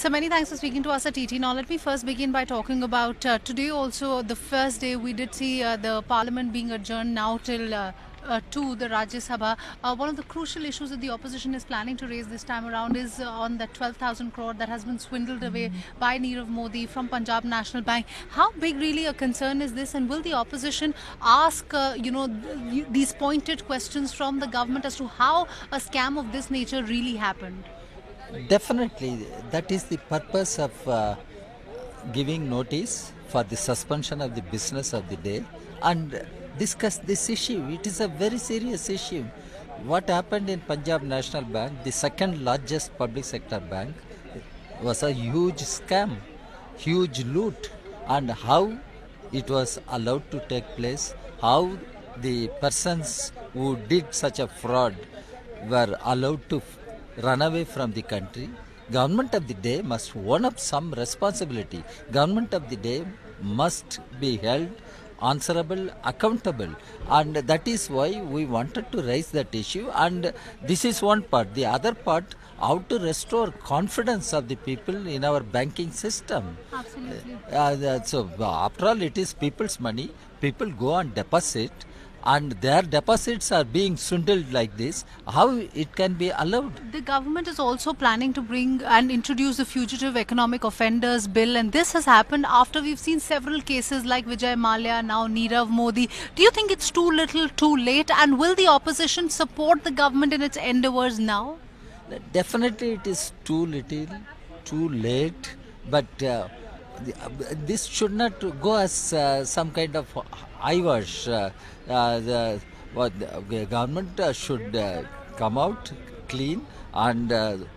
So many thanks for speaking to us at TT. Now let me first begin by talking about today also the first day we did see the parliament being adjourned now till to the Rajya Sabha. One of the crucial issues that the opposition is planning to raise this time around is on the 12,000 crore that has been swindled away by Nirav Modi from Punjab National Bank. How big really a concern is this, and will the opposition ask these pointed questions from the government as to how a scam of this nature really happened? Definitely, that is the purpose of giving notice for the suspension of the business of the day and discuss this issue. It is a very serious issue. What happened in Punjab National Bank, the second largest public sector bank, was a huge scam, huge loot, and how it was allowed to take place, how the persons who did such a fraud were allowed to run away from the country. Government of the day must own up some responsibility. Government of the day must be held answerable, accountable, and that is why we wanted to raise that issue. And this is one part. The other part, how to restore confidence of the people in our banking system. Absolutely. So after all, it is people's money. People go and deposit, and their deposits are being swindled like this. How it can be allowed? The government is also planning to bring and introduce the Fugitive Economic Offenders Bill, and this has happened after we've seen several cases like Vijay Mallya, now Nirav Modi. Do you think it's too little, too late, and will the opposition support the government in its endeavours now? Definitely it is too little, too late, but this should not go as some kind of eyewash. The government should come out clean and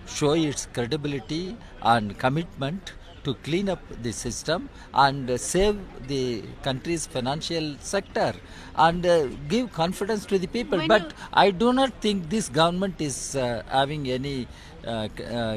show its credibility and commitment to clean up the system and save the country's financial sector and give confidence to the people. But I do not think this government is having any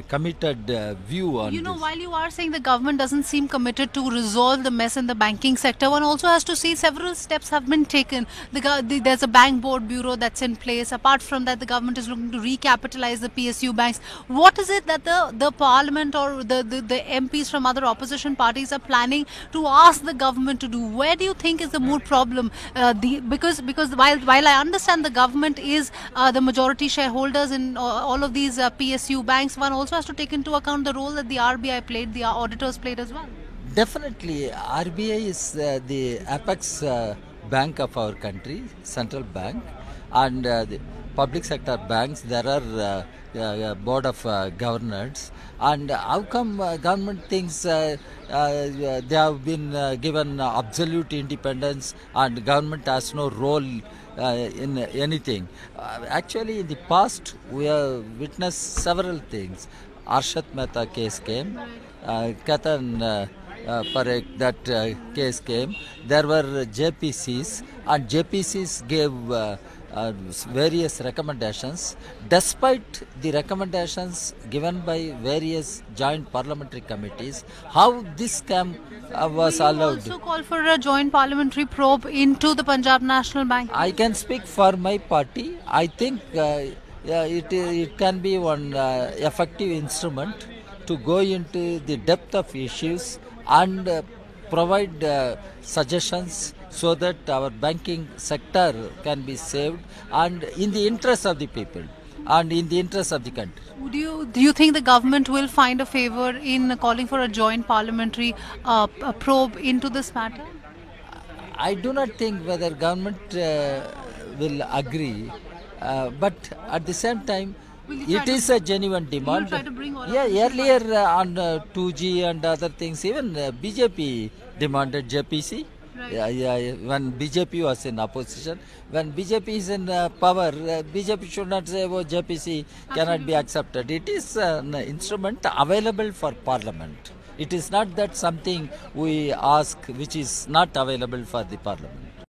committed view on this. While you are saying the government doesn't seem committed to resolve the mess in the banking sector, one also has to see several steps have been taken. There's a bank board bureau that's in place. Apart from that, the government is looking to recapitalize the PSU banks. What is it that the parliament or the MPs from other opposition parties are planning to ask the government to do? Where do you think is the more problem? Because while I understand the government is the majority shareholders in all of these PSU banks, one also has to take into account the role that the RBI played, the auditors played as well. Definitely, RBI is the apex bank of our country, central bank, and the public sector banks, there are board of governors. And how come government thinks they have been given absolute independence and government has no role in anything? Actually, in the past, we have witnessed several things. Arshad Mehta case came, Katan Parekh, that case came. There were JPCs, and JPCs gave various recommendations. Despite the recommendations given by various joint parliamentary committees, how this scam was allowed? You also call for a joint parliamentary probe into the Punjab National Bank. I can speak for my party. I think it can be one effective instrument to go into the depth of issues and provide suggestions so that our banking sector can be saved and in the interest of the people and in the interest of the country. Do you think the government will find a favour in calling for a joint parliamentary probe into this matter? I do not think whether government will agree, but at the same time, it is a genuine demand. Earlier on 2G and other things, even BJP demanded JPC. Right. When BJP was in opposition, when BJP is in power, BJP should not say, oh, JPC cannot be accepted. It is an instrument available for Parliament. It is not that something we ask which is not available for the Parliament.